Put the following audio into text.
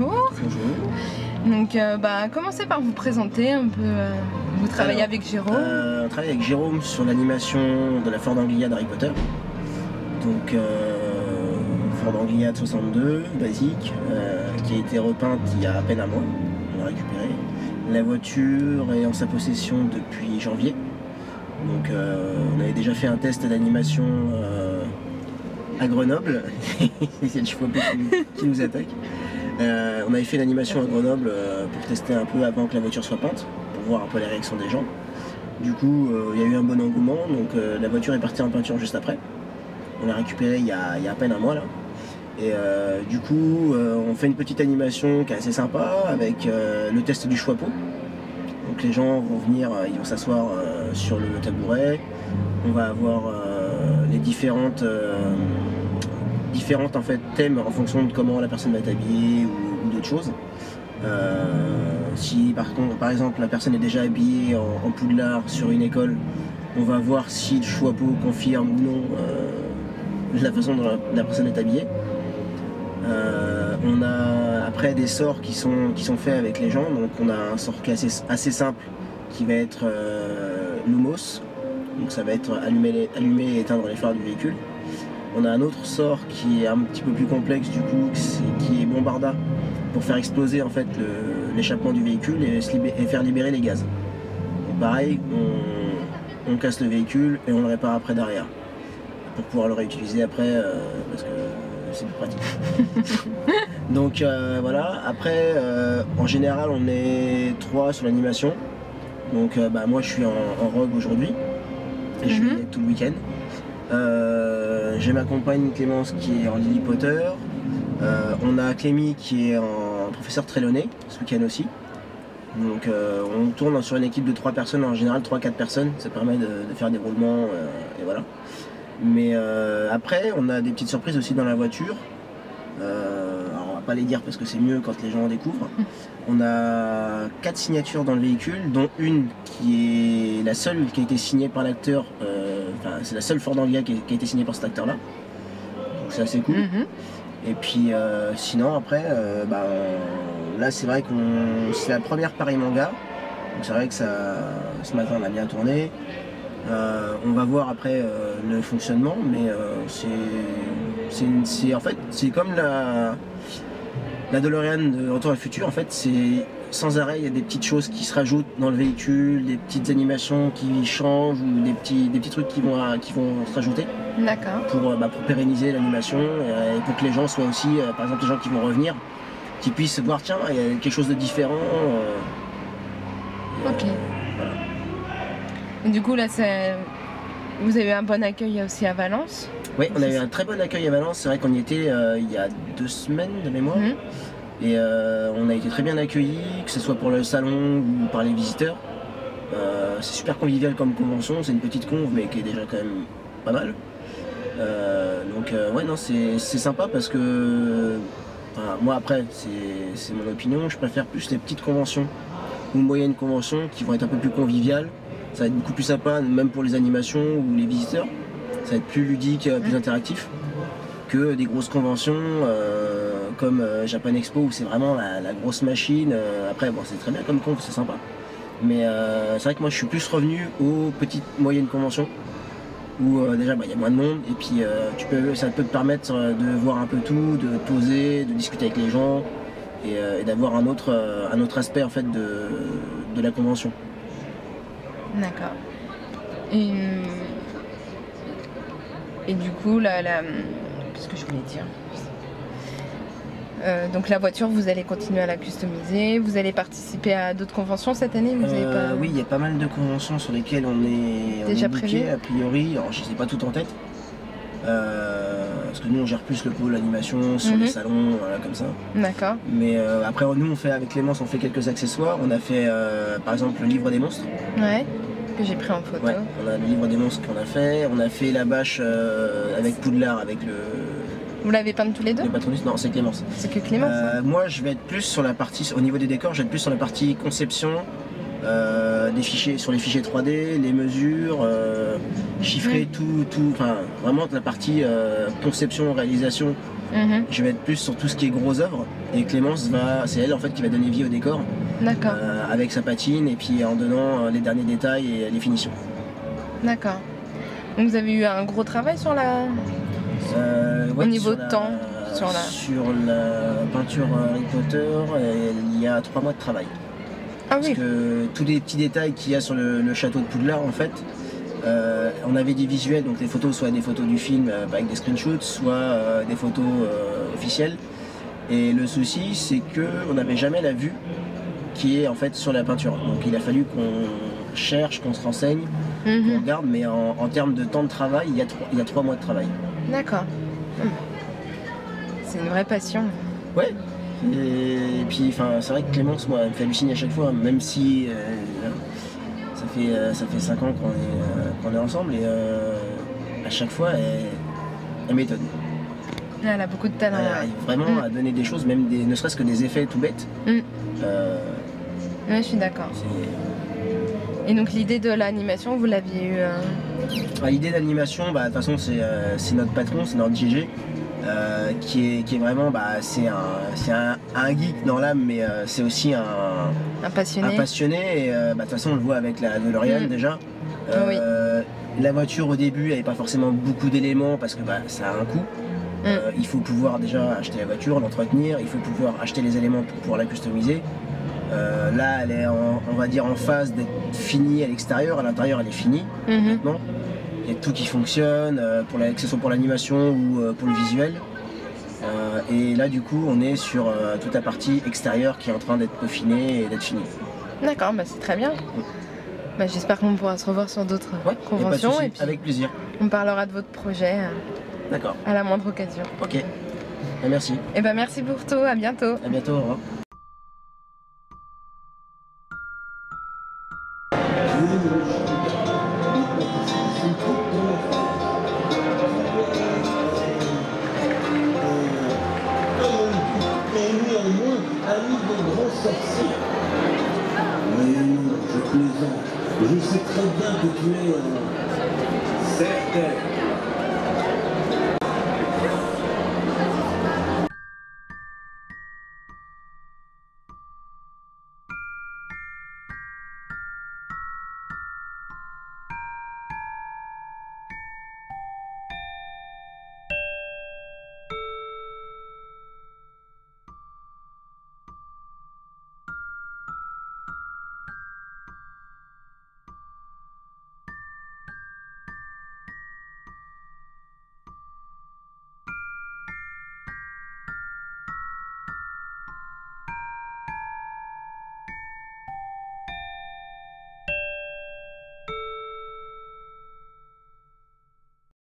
bonjour. Bonjour. Donc, commencez par vous présenter un peu. Vous travaillez avec Jérôme. On travaille avec Jérôme sur l'animation de la Ford Anglia d'Harry Potter. Donc, Ford Anglia 62, basique, qui a été repeinte il y a à peine un mois. On l'a récupéré. La voiture est en sa possession depuis janvier. Donc, on avait déjà fait un test d'animation à Grenoble. C'est le chevaux qui nous attaque. On avait fait l'animation à Grenoble pour tester un peu avant que la voiture soit peinte, pour voir un peu les réactions des gens. Du coup, il y a eu un bon engouement, donc la voiture est partie en peinture juste après. On l'a récupérée il y a à peine un mois là. Et du coup, on fait une petite animation qui est assez sympa avec le test du choix-peau. Donc les gens vont venir, ils vont s'asseoir sur le tabouret. On va avoir les différentes en fait, thèmes en fonction de comment la personne va être habillée ou d'autres choses. Si par exemple la personne est déjà habillée en Poudlard sur une école, on va voir si le choix-peau confirme ou non la façon dont la personne est habillée. On a après des sorts qui sont faits avec les gens, donc on a un sort qui est assez simple qui va être Lumos, donc ça va être allumer et éteindre les phares du véhicule. On a un autre sort qui est un petit peu plus complexe du coup, qui est Bombarda, pour faire exploser en fait l'échappement du véhicule et faire libérer les gaz. Donc pareil, on casse le véhicule et on le répare après derrière, pour pouvoir le réutiliser après, parce que c'est plus pratique. Donc voilà, après en général on est 3 sur l'animation. Donc moi je suis en rogue aujourd'hui et je vais tout le week-end. J'ai ma compagne Clémence qui est en Lily Potter. On a Clémy qui est en professeur Trelawney ce week-end aussi. Donc on tourne sur une équipe de 3 personnes, en général 3-4 personnes, ça permet de faire des roulements et voilà. Mais après on a des petites surprises aussi dans la voiture. Alors on va pas les dire parce que c'est mieux quand les gens en découvrent. On a 4 signatures dans le véhicule, dont une qui est la seule qui a été signée par l'acteur. C'est la seule Ford Anglia qui a été signée par cet acteur-là. Donc c'est assez cool. Et puis sinon après, là c'est vrai que c'est la première Paris Manga. Donc c'est vrai que ce matin on a bien tourné. On va voir après le fonctionnement, mais en fait c'est comme la DeLorean de Retour à le futur. En fait c'est sans arrêt, il y a des petites choses qui se rajoutent dans le véhicule, des petites animations qui changent ou des petits trucs qui vont se rajouter. D'accord. Pour pérenniser l'animation et pour que les gens soient aussi, par exemple les gens qui vont revenir, qui puissent voir tiens, il y a quelque chose de différent. Ok. Voilà. Et du coup là vous avez eu un bon accueil aussi à Valence. Oui, on a eu un très bon accueil à Valence, c'est vrai qu'on y était il y a 2 semaines de mémoire. Et on a été très bien accueillis, que ce soit pour le salon ou par les visiteurs. C'est super convivial comme convention, c'est une petite conve mais qui est déjà quand même pas mal. Ouais non, c'est sympa parce que moi après c'est mon opinion, je préfère plus les petites conventions ou moyennes conventions qui vont être un peu plus conviviales. Ça va être beaucoup plus sympa même pour les animations ou les visiteurs. Ça va être plus ludique, plus interactif que des grosses conventions comme Japan Expo où c'est vraiment la grosse machine. Après bon c'est très bien comme conf, c'est sympa. Mais c'est vrai que moi je suis plus revenu aux petites moyennes conventions où déjà il y a moins de monde et puis ça peut te permettre de voir un peu tout, de poser, de discuter avec les gens et d'avoir un autre aspect en fait de la convention. D'accord. Et du coup qu'est-ce que je voulais dire? Donc la voiture, vous allez continuer à la customiser, vous allez participer à d'autres conventions cette année? Oui, il y a pas mal de conventions sur lesquelles on est déjà booké, a priori. Alors je ne sais pas tout en tête, parce que nous on gère plus le pôle animation sur les salons, voilà, comme ça. D'accord. Mais après nous on fait avec Clémence, on fait quelques accessoires. On a fait par exemple le livre des monstres. Ouais, que j'ai pris en photo. Ouais, on a le livre des monstres qu'on a fait. On a fait la bâche avec Poudlard, avec le... Vous l'avez peinte tous les deux? Le patronus, non, c'est Clémence. C'est que Clémence moi, je vais être plus sur la partie, au niveau des décors, je vais être plus sur la partie conception, des fichiers, sur les fichiers 3D, les mesures, chiffrer tout, enfin, vraiment la partie conception, réalisation Mhm. Je vais être plus sur tout ce qui est gros œuvres. Et Clémence c'est elle en fait qui va donner vie au décor. D'accord. Avec sa patine et puis en donnant les derniers détails et les finitions. D'accord. Donc vous avez eu un gros travail sur la... Ouais, au niveau de temps sur la peinture Harry Potter, il y a 3 mois de travail. Ah Parce oui. que tous les petits détails qu'il y a sur le château de Poudlard, en fait, on avait des visuels, donc les photos, soit des photos du film avec des screenshots, soit des photos officielles. Et le souci, c'est qu'on n'avait jamais la vue qui est en fait sur la peinture. Donc il a fallu qu'on cherche, qu'on se renseigne, qu'on regarde, mais en termes de temps de travail, il y a 3 mois de travail. D'accord. C'est une vraie passion. Ouais. Et puis, c'est vrai que Clémence, moi, elle me fait halluciner à chaque fois, même si ça fait 5 ans qu'on est ensemble, et à chaque fois, elle m'étonne. Elle a beaucoup de talent. Elle arrive vraiment à donner des choses, même ne serait-ce que des effets tout bêtes. Oui, je suis d'accord. Et donc l'idée de l'animation, vous l'aviez eu L'idée d'animation, de toute façon, c'est notre patron, c'est notre GG, qui est vraiment, c'est un geek dans l'âme, mais c'est aussi un passionné. Un passionné. Et de toute façon, on le voit avec la DeLorean déjà. Oui. La voiture au début, elle n'avait pas forcément beaucoup d'éléments parce que ça a un coût. Il faut pouvoir déjà acheter la voiture, l'entretenir, il faut pouvoir acheter les éléments pour pouvoir la customiser. Là, elle est on va dire en phase d'être finie à l'extérieur, à l'intérieur elle est finie maintenant. Il y a tout qui fonctionne, que ce soit pour l'animation ou pour le visuel. Et là du coup on est sur toute la partie extérieure qui est en train d'être peaufinée et d'être finie. D'accord, c'est très bien. J'espère qu'on pourra se revoir sur d'autres conventions. Pas de soucis, et puis avec plaisir. On parlera de votre projet D'accord. À la moindre occasion. Ok. Merci. Et merci pour tout, à bientôt. À bientôt, au revoir. Néanmoins, ami des grands sorciers. Mais non, je plaisante. Je sais très bien que tu es certain.